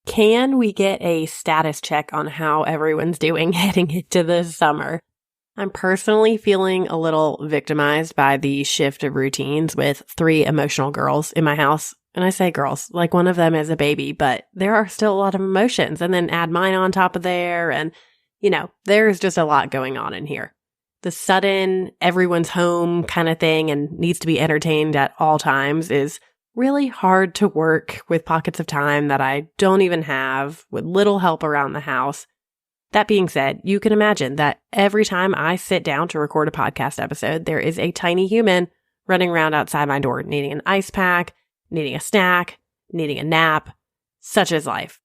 Can we get a status check on how everyone's doing heading into the summer? I'm personally feeling a little victimized by the shift of routines with 3 emotional girls in my house. And I say girls, like one of them is a baby, but there are still a lot of emotions. And then add mine on top of there. And, there's just a lot going on in here. The sudden everyone's home kind of thing and needs to be entertained at all times is really hard to work with pockets of time that I don't even have, with little help around the house. That being said, you can imagine that every time I sit down to record a podcast episode, there is a tiny human running around outside my door, needing an ice pack, needing a snack, needing a nap. Such is life.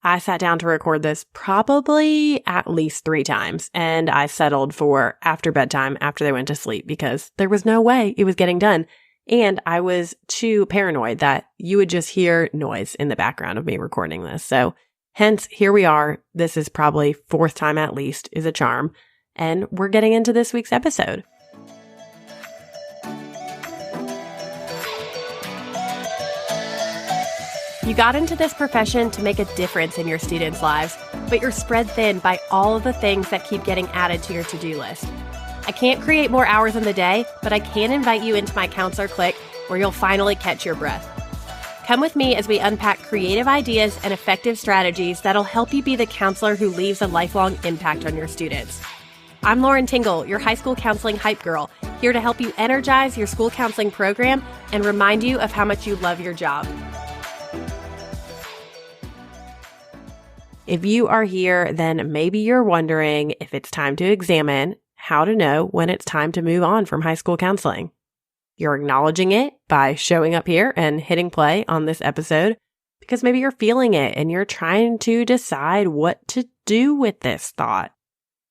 I sat down to record this probably at least 3 times, and I settled for after bedtime after they went to sleep because there was no way it was getting done. And I was too paranoid that you would just hear noise in the background of me recording this. So hence, here we are. This is probably 4th time at least is a charm. And we're getting into this week's episode. You got into this profession to make a difference in your students' lives, but you're spread thin by all of the things that keep getting added to your to-do list. I can't create more hours in the day, but I can invite you into my Counselor Click where you'll finally catch your breath. Come with me as we unpack creative ideas and effective strategies that'll help you be the counselor who leaves a lifelong impact on your students. I'm Lauren Tingle, your high school counseling hype girl, here to help you energize your school counseling program and remind you of how much you love your job. If you are here, then maybe you're wondering if it's time to examine how to know when it's time to move on from high school counseling. You're acknowledging it by showing up here and hitting play on this episode because maybe you're feeling it and you're trying to decide what to do with this thought.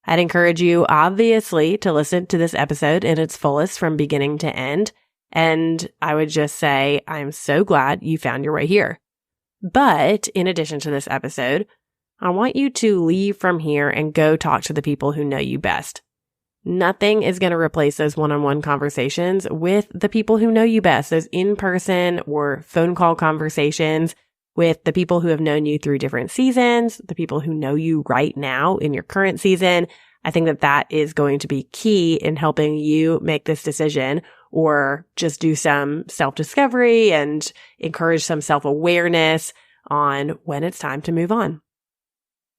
I'd encourage you, obviously, to listen to this episode in its fullest from beginning to end. And I would just say, I'm so glad you found your way here. But in addition to this episode, I want you to leave from here and go talk to the people who know you best. Nothing is going to replace those one-on-one conversations with the people who know you best, those in-person or phone call conversations with the people who have known you through different seasons, the people who know you right now in your current season. I think that that is going to be key in helping you make this decision or just do some self-discovery and encourage some self-awareness on when it's time to move on.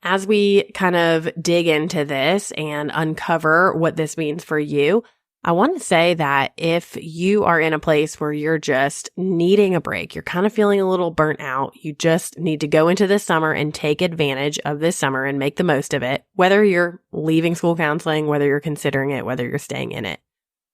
As we kind of dig into this and uncover what this means for you, I want to say that if you are in a place where you're just needing a break, you're kind of feeling a little burnt out, you just need to go into this summer and take advantage of this summer and make the most of it, whether you're leaving school counseling, whether you're considering it, whether you're staying in it.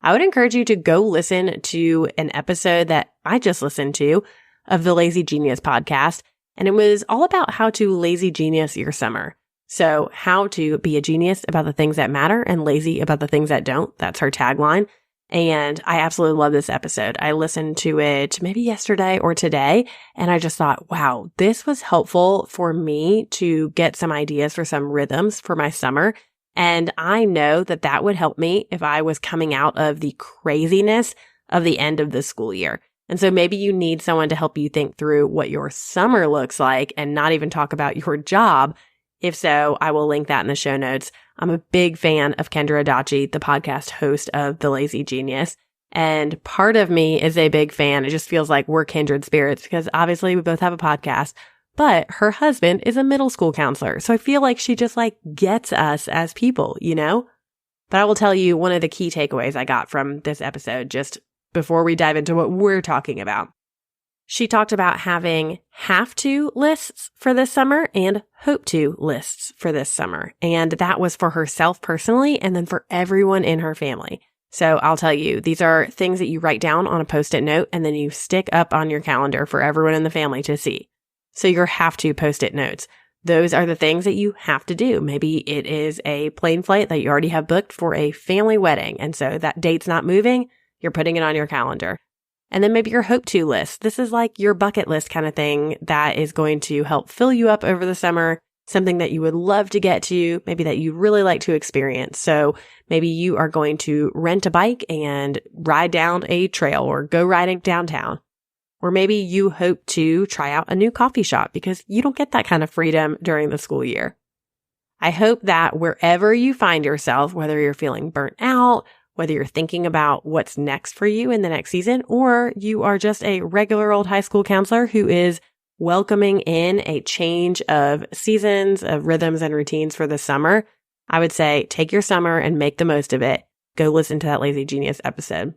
I would encourage you to go listen to an episode that I just listened to of the Lazy Genius podcast. And it was all about how to lazy genius your summer. So how to be a genius about the things that matter and lazy about the things that don't. That's her tagline. And I absolutely love this episode. I listened to it maybe yesterday or today, and I just thought, wow, this was helpful for me to get some ideas for some rhythms for my summer. And I know that that would help me if I was coming out of the craziness of the end of the school year. And so maybe you need someone to help you think through what your summer looks like and not even talk about your job. If so, I will link that in the show notes. I'm a big fan of Kendra Adachi, the podcast host of The Lazy Genius. And part of me is a big fan. It just feels like we're kindred spirits because obviously we both have a podcast, but her husband is a middle school counselor. So I feel like she just gets us as people, But I will tell you one of the key takeaways I got from this episode just before we dive into what we're talking about. She talked about having have to lists for this summer and hope to lists for this summer. And that was for herself personally and then for everyone in her family. So I'll tell you, these are things that you write down on a Post-it note and then you stick up on your calendar for everyone in the family to see. So your have to Post-it notes. Those are the things that you have to do. Maybe it is a plane flight that you already have booked for a family wedding. And so that date's not moving. You're putting it on your calendar. And then maybe your hope to list. This is like your bucket list kind of thing that is going to help fill you up over the summer, something that you would love to get to, maybe that you really like to experience. So maybe you are going to rent a bike and ride down a trail or go riding downtown. Or maybe you hope to try out a new coffee shop because you don't get that kind of freedom during the school year. I hope that wherever you find yourself, whether you're feeling burnt out, whether you're thinking about what's next for you in the next season, or you are just a regular old high school counselor who is welcoming in a change of seasons, of rhythms and routines for the summer, I would say take your summer and make the most of it. Go listen to that Lazy Genius episode.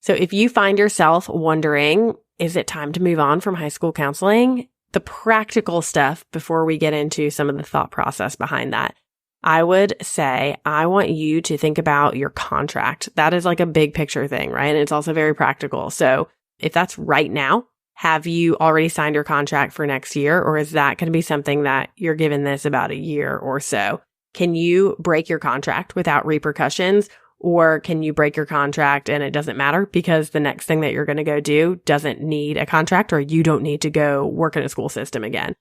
So if you find yourself wondering, is it time to move on from high school counseling? The practical stuff before we get into some of the thought process behind that, I would say I want you to think about your contract. That is like a big picture thing, right? And it's also very practical. So if that's right now, have you already signed your contract for next year? Or is that going to be something that you're given this about a year or so? Can you break your contract without repercussions? Or can you break your contract and it doesn't matter because the next thing that you're going to go do doesn't need a contract or you don't need to go work in a school system again?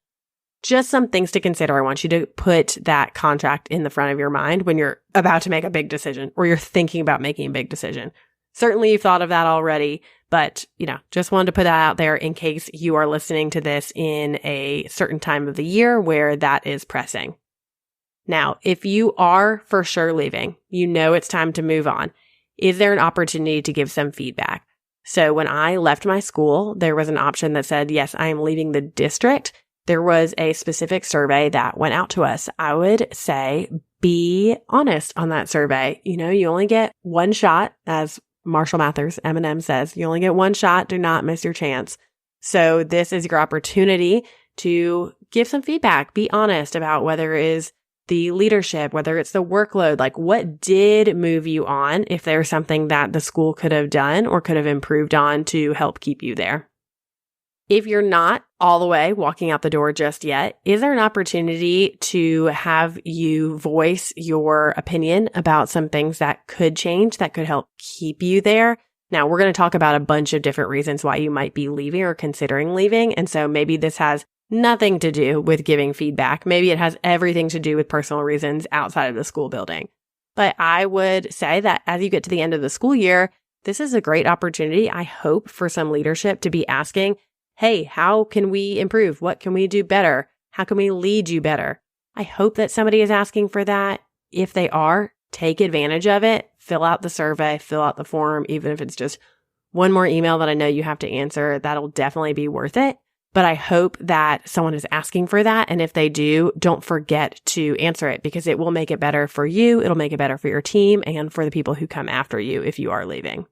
Just some things to consider. I want you to put that contract in the front of your mind when you're about to make a big decision or you're thinking about making a big decision. Certainly you've thought of that already, but just wanted to put that out there in case you are listening to this in a certain time of the year where that is pressing. Now, if you are for sure leaving, it's time to move on. Is there an opportunity to give some feedback? So when I left my school, there was an option that said, yes, I am leaving the district. There was a specific survey that went out to us. I would say be honest on that survey. You only get one shot, as Marshall Mathers, Eminem says, you only get one shot. Do not miss your chance. So this is your opportunity to give some feedback. Be honest about whether it is the leadership, whether it's the workload, like what did move you on, if there's something that the school could have done or could have improved on to help keep you there. If you're not all the way walking out the door just yet, is there an opportunity to have you voice your opinion about some things that could change, that could help keep you there? Now, we're going to talk about a bunch of different reasons why you might be leaving or considering leaving. And so maybe this has nothing to do with giving feedback. Maybe it has everything to do with personal reasons outside of the school building. But I would say that as you get to the end of the school year, this is a great opportunity, I hope, for some leadership to be asking, hey, how can we improve? What can we do better? How can we lead you better? I hope that somebody is asking for that. If they are, take advantage of it. Fill out the survey, fill out the form, even if it's just one more email that I know you have to answer. That'll definitely be worth it. But I hope that someone is asking for that. And if they do, don't forget to answer it because it will make it better for you. It'll make it better for your team and for the people who come after you if you are leaving.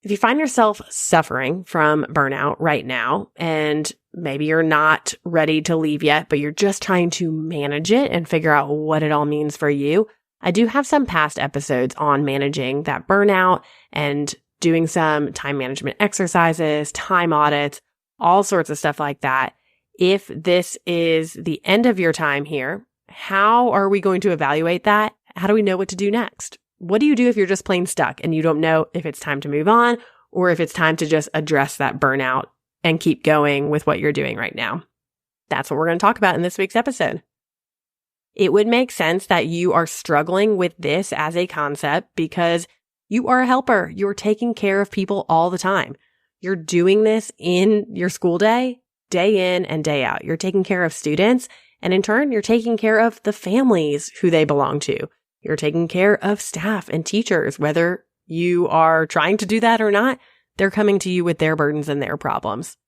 If you find yourself suffering from burnout right now, and maybe you're not ready to leave yet, but you're just trying to manage it and figure out what it all means for you, I do have some past episodes on managing that burnout and doing some time management exercises, time audits, all sorts of stuff like that. If this is the end of your time here, how are we going to evaluate that? How do we know what to do next? What do you do if you're just plain stuck and you don't know if it's time to move on or if it's time to just address that burnout and keep going with what you're doing right now? That's what we're going to talk about in this week's episode. It would make sense that you are struggling with this as a concept because you are a helper. You're taking care of people all the time. You're doing this in your school day in and day out. You're taking care of students, and in turn, you're taking care of the families who they belong to. You're taking care of staff and teachers, whether you are trying to do that or not. They're coming to you with their burdens and their problems.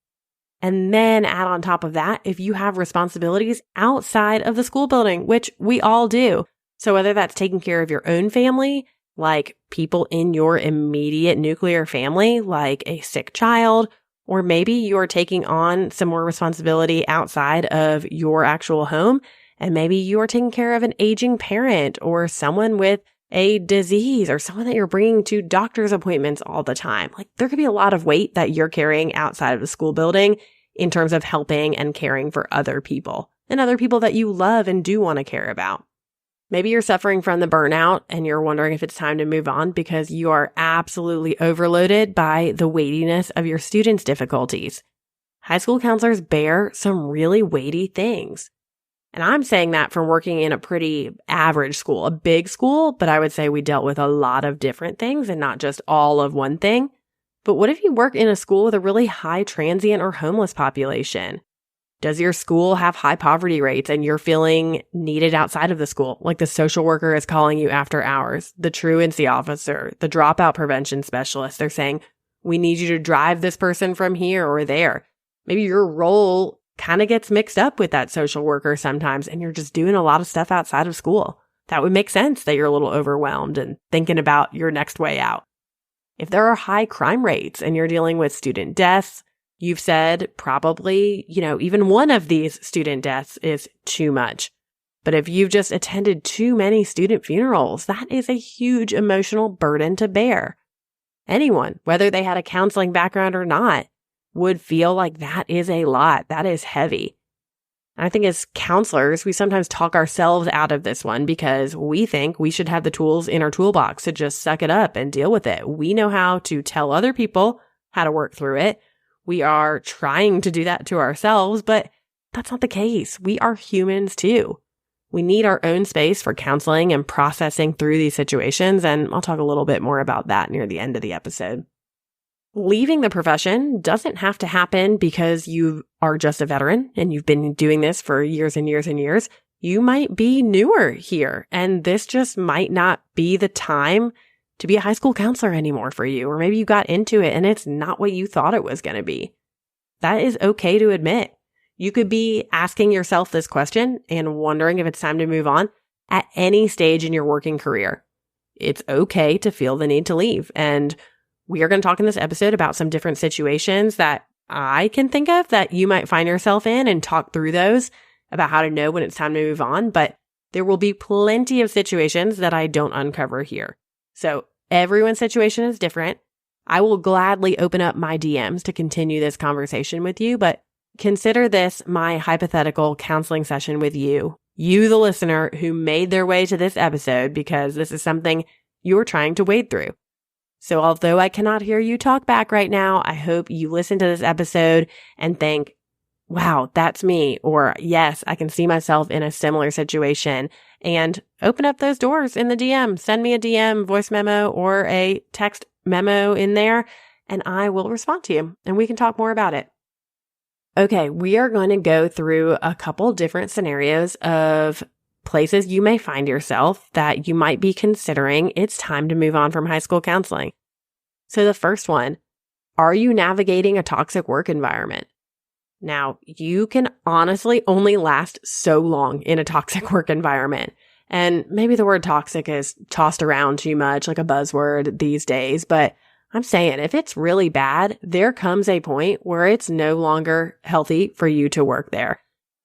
And then add on top of that, if you have responsibilities outside of the school building, which we all do. So whether that's taking care of your own family, like people in your immediate nuclear family, like a sick child, or maybe you're taking on some more responsibility outside of your actual home, and maybe you're taking care of an aging parent or someone with a disease or someone that you're bringing to doctor's appointments all the time. Like there could be a lot of weight that you're carrying outside of the school building in terms of helping and caring for other people and other people that you love and do want to care about. Maybe you're suffering from the burnout and you're wondering if it's time to move on because you are absolutely overloaded by the weightiness of your students' difficulties. High school counselors bear some really weighty things. And I'm saying that from working in a pretty average school, a big school, but I would say we dealt with a lot of different things and not just all of one thing. But what if you work in a school with a really high transient or homeless population? Does your school have high poverty rates and you're feeling needed outside of the school? Like the social worker is calling you after hours, the truancy officer, the dropout prevention specialist. They're saying, we need you to drive this person from here or there. Maybe your role kind of gets mixed up with that social worker sometimes and you're just doing a lot of stuff outside of school. That would make sense that you're a little overwhelmed and thinking about your next way out. If there are high crime rates and you're dealing with student deaths, you've said probably, even one of these student deaths is too much. But if you've just attended too many student funerals, that is a huge emotional burden to bear. Anyone, whether they had a counseling background or not, would feel like that is a lot. That is heavy. And I think as counselors, we sometimes talk ourselves out of this one because we think we should have the tools in our toolbox to just suck it up and deal with it. We know how to tell other people how to work through it. We are trying to do that to ourselves, but that's not the case. We are humans too. We need our own space for counseling and processing through these situations, and I'll talk a little bit more about that near the end of the episode. Leaving the profession doesn't have to happen because you are just a veteran and you've been doing this for years and years and years. You might be newer here, and this just might not be the time to be a high school counselor anymore for you, or maybe you got into it and it's not what you thought it was going to be. That is okay to admit. You could be asking yourself this question and wondering if it's time to move on at any stage in your working career. It's okay to feel the need to leave. And we are going to talk in this episode about some different situations that I can think of that you might find yourself in and talk through those about how to know when it's time to move on. But there will be plenty of situations that I don't uncover here. So everyone's situation is different. I will gladly open up my DMs to continue this conversation with you, but consider this my hypothetical counseling session with you, the listener who made their way to this episode because this is something you're trying to wade through. So although I cannot hear you talk back right now, I hope you listen to this episode and think, wow, that's me. Or yes, I can see myself in a similar situation, and open up those doors in the DM. Send me a DM, voice memo, or a text memo in there, and I will respond to you and we can talk more about it. Okay, we are going to go through a couple different scenarios of places you may find yourself that you might be considering it's time to move on from high school counseling. So the first one, are you navigating a toxic work environment? Now, you can honestly only last so long in a toxic work environment. And maybe the word toxic is tossed around too much, like a buzzword these days, but I'm saying if it's really bad, there comes a point where it's no longer healthy for you to work there.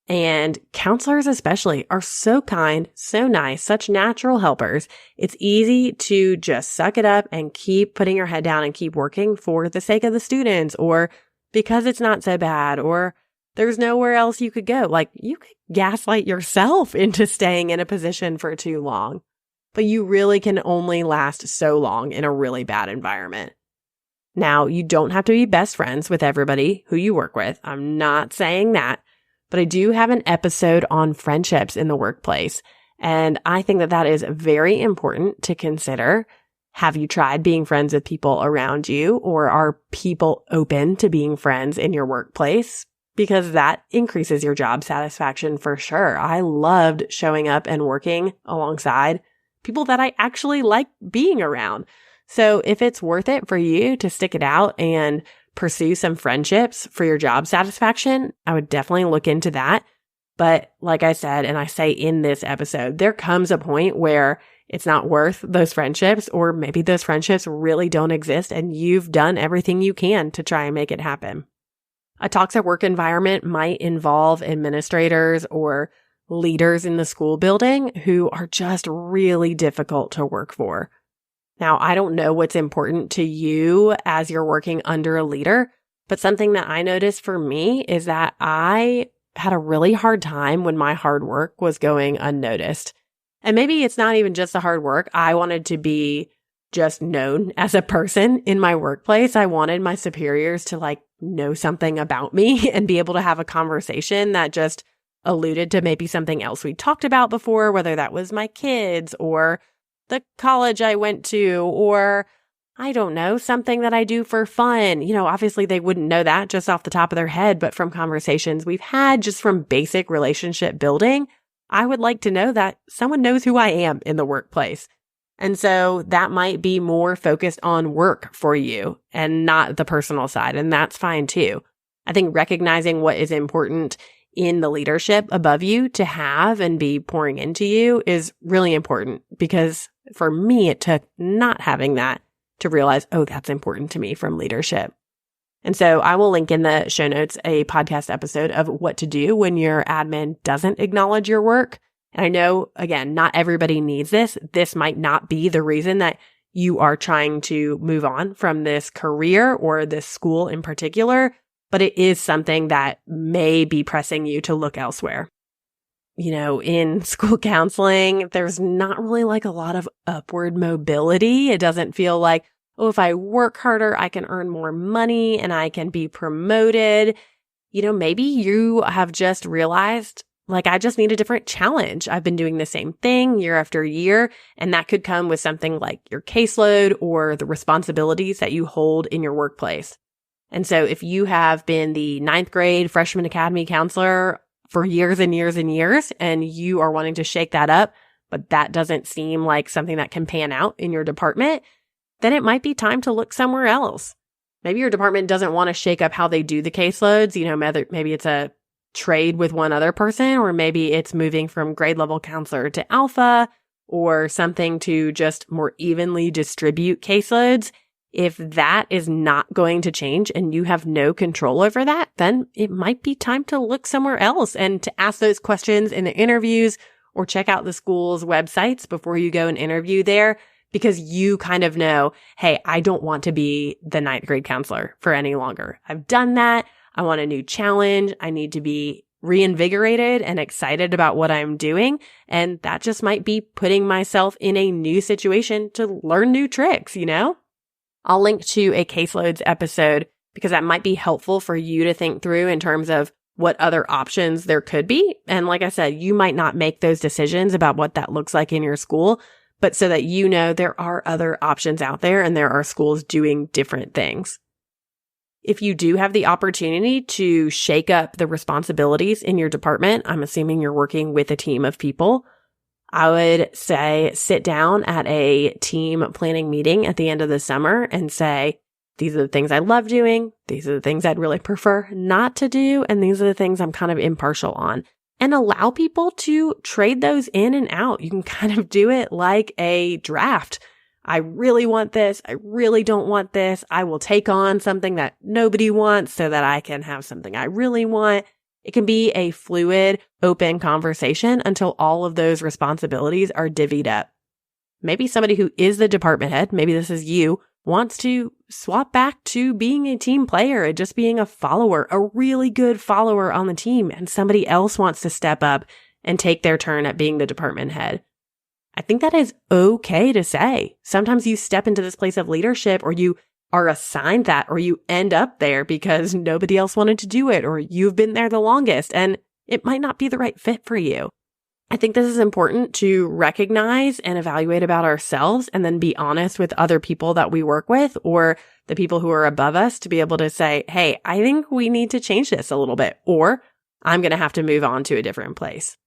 And counselors especially are so kind, so nice, such natural helpers. It's easy to just suck it up and keep putting your head down and keep working for the sake of the students, or because it's not so bad, or there's nowhere else you could go. Like, you could gaslight yourself into staying in a position for too long, but you really can only last so long in a really bad environment. Now, you don't have to be best friends with everybody who you work with. I'm not saying that. But I do have an episode on friendships in the workplace, and I think that is very important to consider. Have you tried being friends with people around you, or are people open to being friends in your workplace? Because that increases your job satisfaction for sure. I loved showing up and working alongside people that I actually like being around. So if it's worth it for you to stick it out and pursue some friendships for your job satisfaction, I would definitely look into that. But like I said, and I say in this episode, there comes a point where it's not worth those friendships, or maybe those friendships really don't exist and you've done everything you can to try and make it happen. A toxic work environment might involve administrators or leaders in the school building who are just really difficult to work for. Now, I don't know what's important to you as you're working under a leader, but something that I noticed for me is that I had a really hard time when my hard work was going unnoticed. And maybe it's not even just the hard work. I wanted to be just known as a person in my workplace. I wanted my superiors to know something about me and be able to have a conversation that just alluded to maybe something else we talked about before, whether that was my kids or the college I went to, or I don't know, something that I do for fun. Obviously they wouldn't know that just off the top of their head, but from conversations we've had, just from basic relationship building, I would like to know that someone knows who I am in the workplace. And so that might be more focused on work for you and not the personal side. And that's fine too. I think recognizing what is important in the leadership above you to have and be pouring into you is really important, because for me, it took not having that to realize, oh, that's important to me from leadership. And so I will link in the show notes a podcast episode of what to do when your admin doesn't acknowledge your work. And I know, again, not everybody needs this. This might not be the reason that you are trying to move on from this career or this school in particular, but it is something that may be pressing you to look elsewhere. In school counseling, there's not really like a lot of upward mobility. It doesn't feel like, oh, if I work harder, I can earn more money and I can be promoted. Maybe you have just realized, like, I just need a different challenge. I've been doing the same thing year after year, and that could come with something like your caseload or the responsibilities that you hold in your workplace. And so if you have been the 9th grade freshman academy counselor for years and years and years, and you are wanting to shake that up, but that doesn't seem like something that can pan out in your department, then it might be time to look somewhere else. Maybe your department doesn't want to shake up how they do the caseloads. Maybe it's a trade with one other person, or maybe it's moving from grade level counselor to alpha, or something to just more evenly distribute caseloads. If that is not going to change and you have no control over that, then it might be time to look somewhere else and to ask those questions in the interviews, or check out the school's websites before you go and interview there, because you kind of know, hey, I don't want to be the 9th grade counselor for any longer. I've done that. I want a new challenge. I need to be reinvigorated and excited about what I'm doing. And that just might be putting myself in a new situation to learn new tricks, I'll link to a caseloads episode, because that might be helpful for you to think through in terms of what other options there could be. And like I said, you might not make those decisions about what that looks like in your school, but so that there are other options out there and there are schools doing different things. If you do have the opportunity to shake up the responsibilities in your department, I'm assuming you're working with a team of people, I would say sit down at a team planning meeting at the end of the summer and say, these are the things I love doing. These are the things I'd really prefer not to do. And these are the things I'm kind of impartial on. And allow people to trade those in and out. You can kind of do it like a draft. I really want this. I really don't want this. I will take on something that nobody wants so that I can have something I really want. It can be a fluid, open conversation until all of those responsibilities are divvied up. Maybe somebody who is the department head, maybe this is you, wants to swap back to being a team player and just being a follower, a really good follower on the team, and somebody else wants to step up and take their turn at being the department head. I think that is okay to say. Sometimes you step into this place of leadership, or you are assigned that, or you end up there because nobody else wanted to do it, or you've been there the longest and it might not be the right fit for you. I think this is important to recognize and evaluate about ourselves, and then be honest with other people that we work with or the people who are above us to be able to say, hey, I think we need to change this a little bit, or I'm going to have to move on to a different place.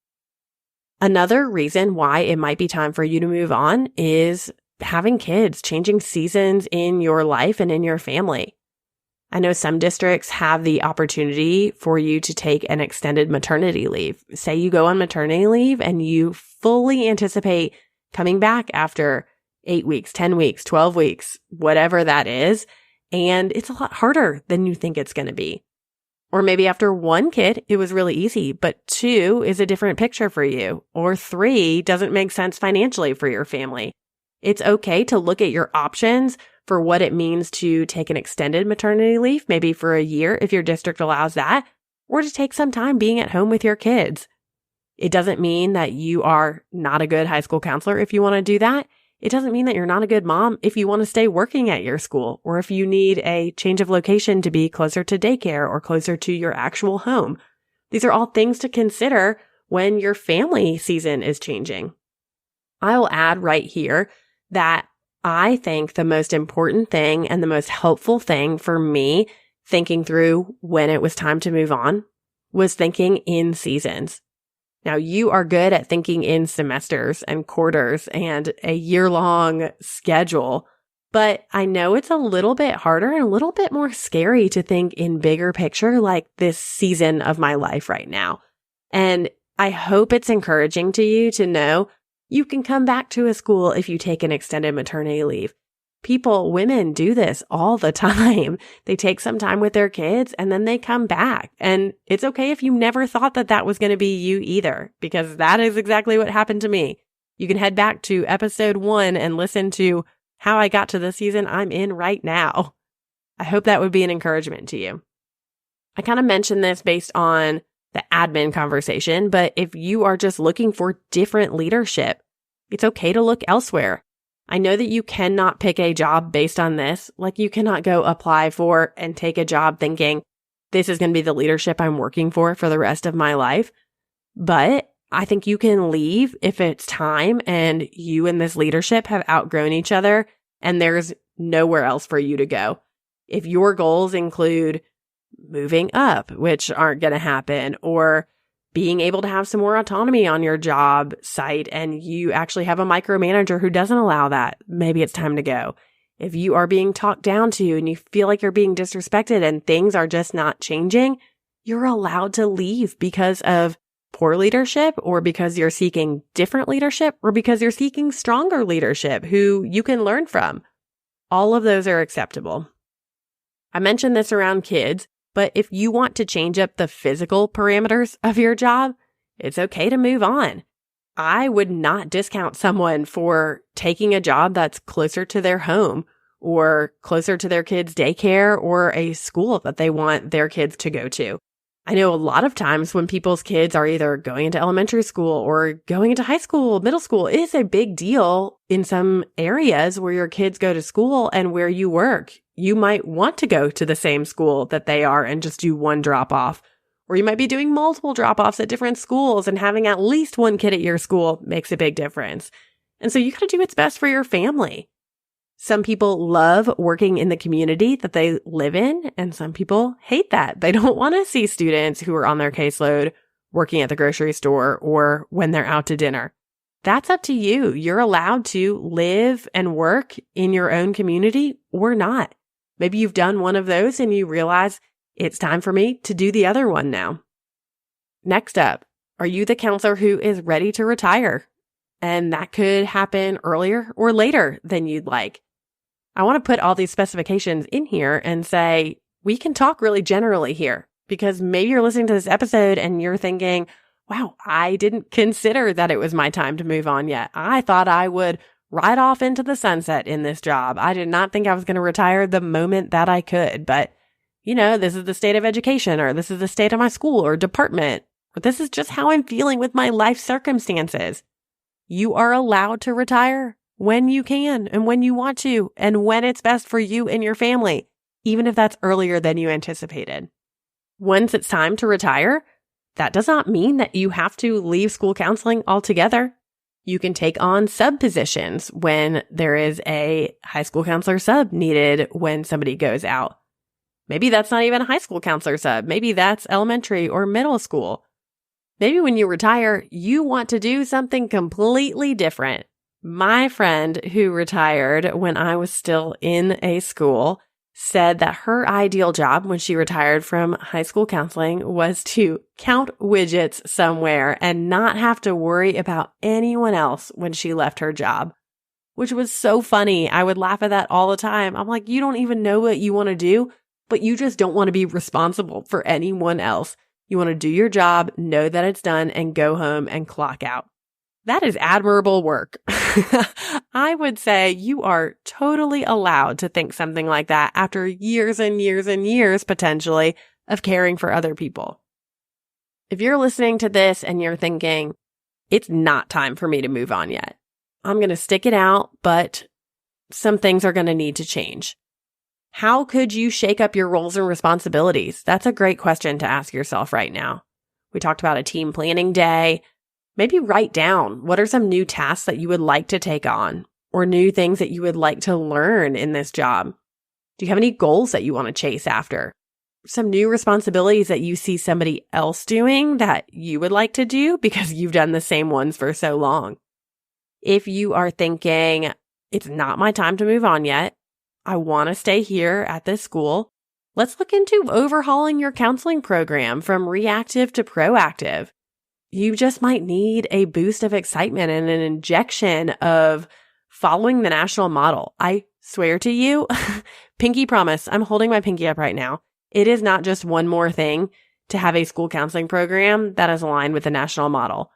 Another reason why it might be time for you to move on is having kids, changing seasons in your life and in your family. I know some districts have the opportunity for you to take an extended maternity leave. Say you go on maternity leave and you fully anticipate coming back after 8 weeks, 10 weeks, 12 weeks, whatever that is, and it's a lot harder than you think it's going to be. Or maybe after 1 kid, it was really easy, but 2 is a different picture for you, or 3 doesn't make sense financially for your family. It's okay to look at your options for what it means to take an extended maternity leave, maybe for a year if your district allows that, or to take some time being at home with your kids. It doesn't mean that you are not a good high school counselor if you want to do that. It doesn't mean that you're not a good mom if you want to stay working at your school, or if you need a change of location to be closer to daycare or closer to your actual home. These are all things to consider when your family season is changing. I will add right here that I think the most important thing and the most helpful thing for me thinking through when it was time to move on was thinking in seasons. Now, you are good at thinking in semesters and quarters and a year-long schedule, but I know it's a little bit harder and a little bit more scary to think in bigger picture like this season of my life right now. And I hope it's encouraging to you to know you can come back to a school if you take an extended maternity leave. Women do this all the time. They take some time with their kids and then they come back. And it's okay if you never thought that that was going to be you either, because that is exactly what happened to me. You can head back to episode 1 and listen to how I got to the season I'm in right now. I hope that would be an encouragement to you. I kind of mentioned this based on the admin conversation, but if you are just looking for different leadership, it's okay to look elsewhere. I know that you cannot pick a job based on this. Like, you cannot go apply for and take a job thinking this is going to be the leadership I'm working for the rest of my life. But I think you can leave if it's time and you and this leadership have outgrown each other and there's nowhere else for you to go. If your goals include moving up, which aren't going to happen, or being able to have some more autonomy on your job site and you actually have a micromanager who doesn't allow that, maybe it's time to go. If you are being talked down to and you feel like you're being disrespected and things are just not changing, you're allowed to leave because of poor leadership, or because you're seeking different leadership, or because you're seeking stronger leadership who you can learn from. All of those are acceptable. I mentioned this around kids, but if you want to change up the physical parameters of your job, it's okay to move on. I would not discount someone for taking a job that's closer to their home or closer to their kids' daycare or a school that they want their kids to go to. I know a lot of times when people's kids are either going into elementary school or going into high school, middle school, it is a big deal in some areas where your kids go to school and where you work. You might want to go to the same school that they are and just do one drop-off. Or you might be doing multiple drop-offs at different schools, and having at least one kid at your school makes a big difference. And so you got to do what's best for your family. Some people love working in the community that they live in, and some people hate that. They don't want to see students who are on their caseload working at the grocery store or when they're out to dinner. That's up to you. You're allowed to live and work in your own community or not. Maybe you've done one of those and you realize it's time for me to do the other one now. Next up, are you the counselor who is ready to retire? And that could happen earlier or later than you'd like. I want to put all these specifications in here and say, we can talk really generally here, because maybe you're listening to this episode and you're thinking, wow, I didn't consider that it was my time to move on yet. I thought I would ride off into the sunset in this job. I did not think I was going to retire the moment that I could. But, this is the state of education, or this is the state of my school or department, or this is just how I'm feeling with my life circumstances. You are allowed to retire when you can and when you want to and when it's best for you and your family, even if that's earlier than you anticipated. Once it's time to retire, that does not mean that you have to leave school counseling altogether. You can take on sub positions when there is a high school counselor sub needed when somebody goes out. Maybe that's not even a high school counselor sub. Maybe that's elementary or middle school. Maybe when you retire, you want to do something completely different. My friend who retired when I was still in a school said that her ideal job when she retired from high school counseling was to count widgets somewhere and not have to worry about anyone else when she left her job, which was so funny. I would laugh at that all the time. I'm like, you don't even know what you want to do, but you just don't want to be responsible for anyone else. You want to do your job, know that it's done, and go home and clock out. That is admirable work. I would say you are totally allowed to think something like that after years and years and years, potentially, of caring for other people. If you're listening to this and you're thinking, it's not time for me to move on yet, I'm going to stick it out, but some things are going to need to change. How could you shake up your roles and responsibilities? That's a great question to ask yourself right now. We talked about a team planning day. Maybe write down what are some new tasks that you would like to take on, or new things that you would like to learn in this job? Do you have any goals that you want to chase after? Some new responsibilities that you see somebody else doing that you would like to do because you've done the same ones for so long? If you are thinking, it's not my time to move on yet, I want to stay here at this school, let's look into overhauling your counseling program from reactive to proactive. You just might need a boost of excitement and an injection of following the national model. I swear to you, pinky promise, I'm holding my pinky up right now. It is not just one more thing to have a school counseling program that is aligned with the national model.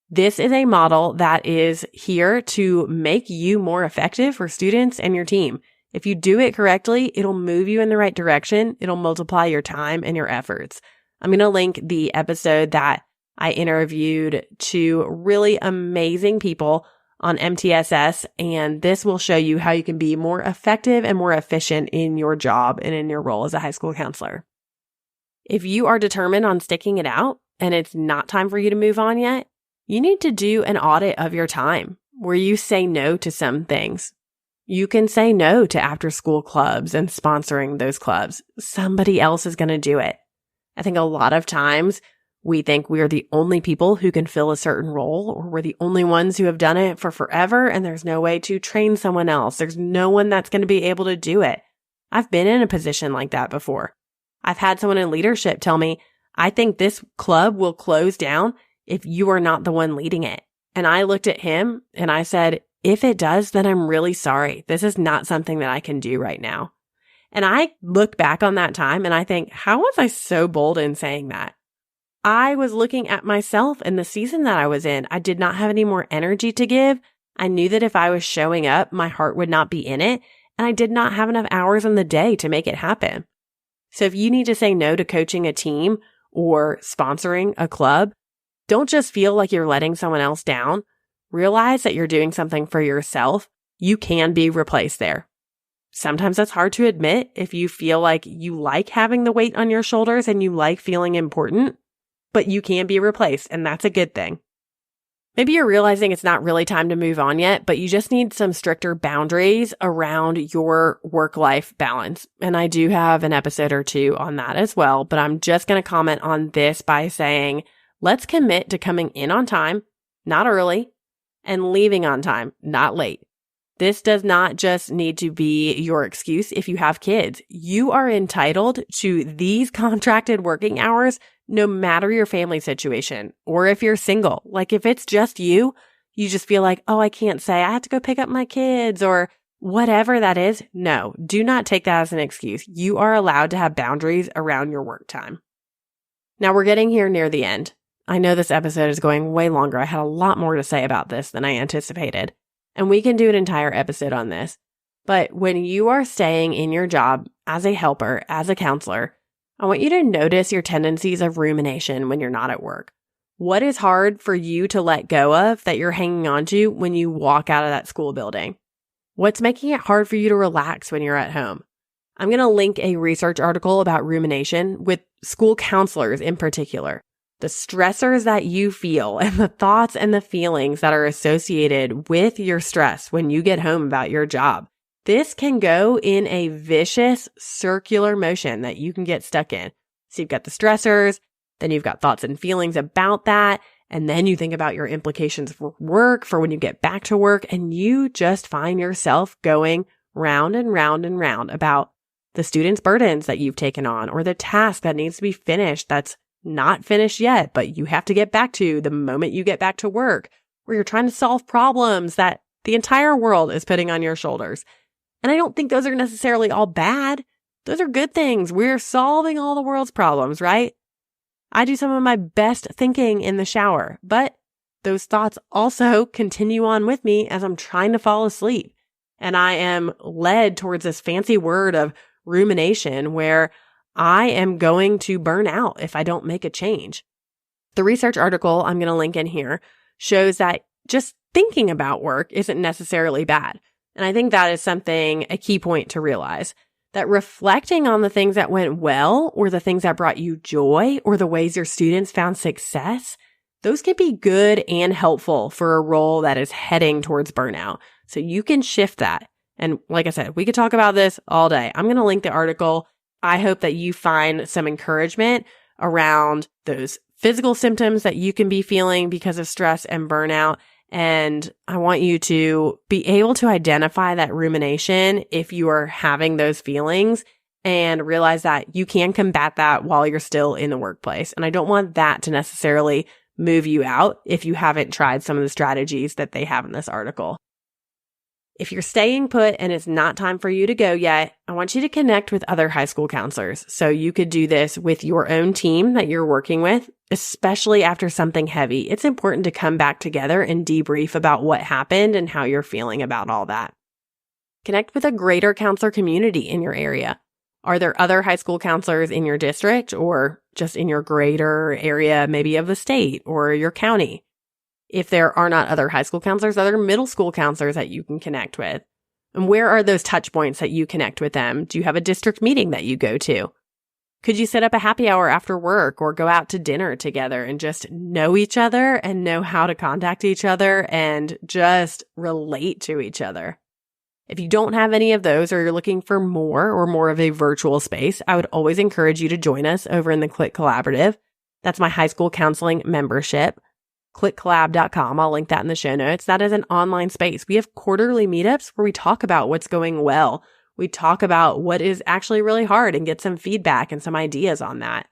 This is a model that is here to make you more effective for students and your team. If you do it correctly, it'll move you in the right direction. It'll multiply your time and your efforts. I'm going to link the episode that I interviewed two really amazing people on MTSS, and this will show you how you can be more effective and more efficient in your job and in your role as a high school counselor. If you are determined on sticking it out and it's not time for you to move on yet, you need to do an audit of your time where you say no to some things. You can say no to after-school clubs and sponsoring those clubs. Somebody else is going to do it. I think a lot of times we think we are the only people who can fill a certain role, or we're the only ones who have done it for forever, and there's no way to train someone else. There's no one that's going to be able to do it. I've been in a position like that before. I've had someone in leadership tell me, I think this club will close down if you are not the one leading it. And I looked at him and I said, if it does, then I'm really sorry. This is not something that I can do right now. And I look back on that time and I think, how was I so bold in saying that? I was looking at myself in the season that I was in. I did not have any more energy to give. I knew that if I was showing up, my heart would not be in it. And I did not have enough hours in the day to make it happen. So if you need to say no to coaching a team or sponsoring a club, don't just feel like you're letting someone else down. Realize that you're doing something for yourself. You can be replaced there. Sometimes that's hard to admit if you feel like you like having the weight on your shoulders and you like feeling important, but you can be replaced, and that's a good thing. Maybe you're realizing it's not really time to move on yet, but you just need some stricter boundaries around your work-life balance. And I do have an episode or two on that as well, but I'm just going to comment on this by saying, let's commit to coming in on time, not early, and leaving on time, not late. This does not just need to be your excuse if you have kids. You are entitled to these contracted working hours no matter your family situation or if you're single. Like if it's just you just feel like, oh, I can't say I have to go pick up my kids or whatever that is. No, do not take that as an excuse. You are allowed to have boundaries around your work time. Now we're getting here near the end. I know this episode is going way longer. I had a lot more to say about this than I anticipated. And we can do an entire episode on this. But when you are staying in your job as a helper, as a counselor, I want you to notice your tendencies of rumination when you're not at work. What is hard for you to let go of that you're hanging on to when you walk out of that school building? What's making it hard for you to relax when you're at home? I'm going to link a research article about rumination with school counselors in particular. The stressors that you feel and the thoughts and the feelings that are associated with your stress when you get home about your job. This can go in a vicious circular motion that you can get stuck in. So you've got the stressors, then you've got thoughts and feelings about that, and then you think about your implications for work, for when you get back to work, and you just find yourself going round and round and round about the students' burdens that you've taken on or the task that needs to be finished that's not finished yet, but you have to get back to the moment you get back to work, where you're trying to solve problems that the entire world is putting on your shoulders. And I don't think those are necessarily all bad. Those are good things. We're solving all the world's problems, right? I do some of my best thinking in the shower, but those thoughts also continue on with me as I'm trying to fall asleep. And I am led towards this fancy word of rumination where I am going to burn out if I don't make a change. The research article I'm going to link in here shows that just thinking about work isn't necessarily bad. And I think that is something, a key point to realize, that reflecting on the things that went well or the things that brought you joy or the ways your students found success, those can be good and helpful for a role that is heading towards burnout. So you can shift that. And like I said, we could talk about this all day. I'm going to link the article. I hope that you find some encouragement around those physical symptoms that you can be feeling because of stress and burnout. And I want you to be able to identify that rumination if you are having those feelings and realize that you can combat that while you're still in the workplace. And I don't want that to necessarily move you out if you haven't tried some of the strategies that they have in this article. If you're staying put and it's not time for you to go yet, I want you to connect with other high school counselors. So you could do this with your own team that you're working with, especially after something heavy. It's important to come back together and debrief about what happened and how you're feeling about all that. Connect with a greater counselor community in your area. Are there other high school counselors in your district or just in your greater area, maybe of the state or your county? If there are not other high school counselors, are there middle school counselors that you can connect with? And where are those touch points that you connect with them? Do you have a district meeting that you go to? Could you set up a happy hour after work or go out to dinner together and just know each other and know how to contact each other and just relate to each other? If you don't have any of those or you're looking for more of a virtual space, I would always encourage you to join us over in the Click Collaborative. That's my high school counseling membership. clickcollab.com. I'll link that in the show notes. That is an online space. We have quarterly meetups where we talk about what's going well. We talk about what is actually really hard and get some feedback and some ideas on that.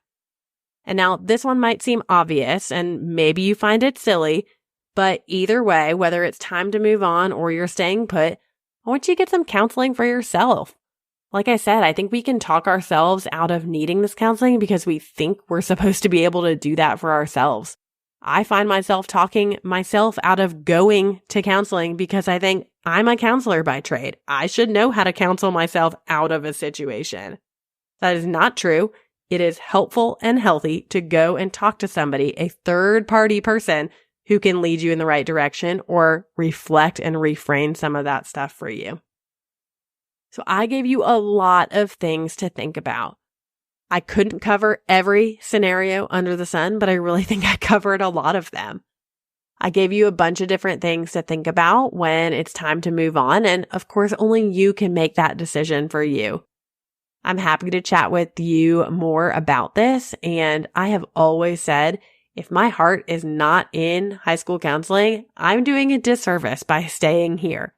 And now this one might seem obvious and maybe you find it silly, but either way, whether it's time to move on or you're staying put, I want you to get some counseling for yourself. Like I said, I think we can talk ourselves out of needing this counseling because we think we're supposed to be able to do that for ourselves. I find myself talking myself out of going to counseling because I think I'm a counselor by trade. I should know how to counsel myself out of a situation. That is not true. It is helpful and healthy to go and talk to somebody, a third-party person who can lead you in the right direction or reflect and reframe some of that stuff for you. So I gave you a lot of things to think about. I couldn't cover every scenario under the sun, but I really think I covered a lot of them. I gave you a bunch of different things to think about when it's time to move on. And of course, only you can make that decision for you. I'm happy to chat with you more about this. And I have always said, if my heart is not in high school counseling, I'm doing a disservice by staying here.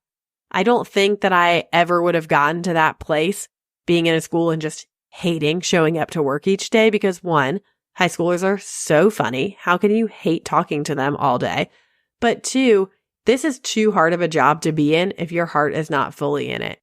I don't think that I ever would have gotten to that place being in a school and just hating showing up to work each day because one, high schoolers are so funny. How can you hate talking to them all day? But two, this is too hard of a job to be in if your heart is not fully in it.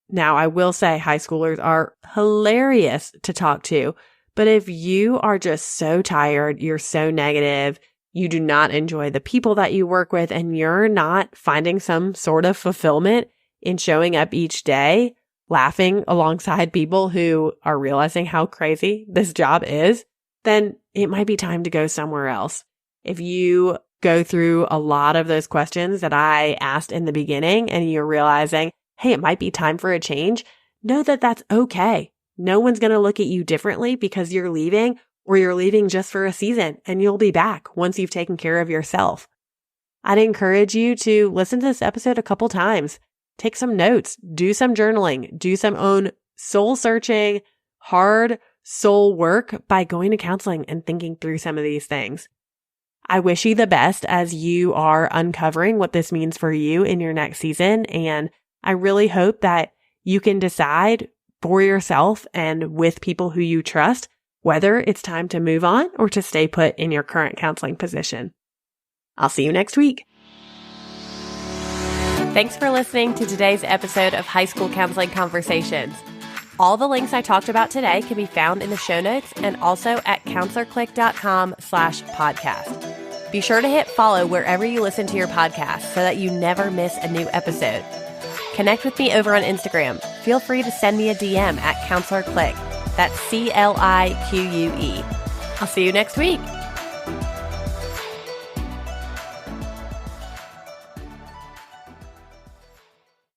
Now, I will say high schoolers are hilarious to talk to, but if you are just so tired, you're so negative, you do not enjoy the people that you work with, and you're not finding some sort of fulfillment in showing up each day, laughing alongside people who are realizing how crazy this job is, then it might be time to go somewhere else. If you go through a lot of those questions that I asked in the beginning and you're realizing, hey, it might be time for a change, know that that's okay. No one's going to look at you differently because you're leaving or you're leaving just for a season and you'll be back once you've taken care of yourself. I'd encourage you to listen to this episode a couple times. Take some notes, do some journaling, do some own soul searching, hard soul work by going to counseling and thinking through some of these things. I wish you the best as you are uncovering what this means for you in your next season. And I really hope that you can decide for yourself and with people who you trust, whether it's time to move on or to stay put in your current counseling position. I'll see you next week. Thanks for listening to today's episode of High School Counseling Conversations. All the links I talked about today can be found in the show notes and also at counselorclick.com/podcast. Be sure to hit follow wherever you listen to your podcast so that you never miss a new episode. Connect with me over on Instagram. Feel free to send me a DM at counselorclick. That's CLIQUE. I'll see you next week.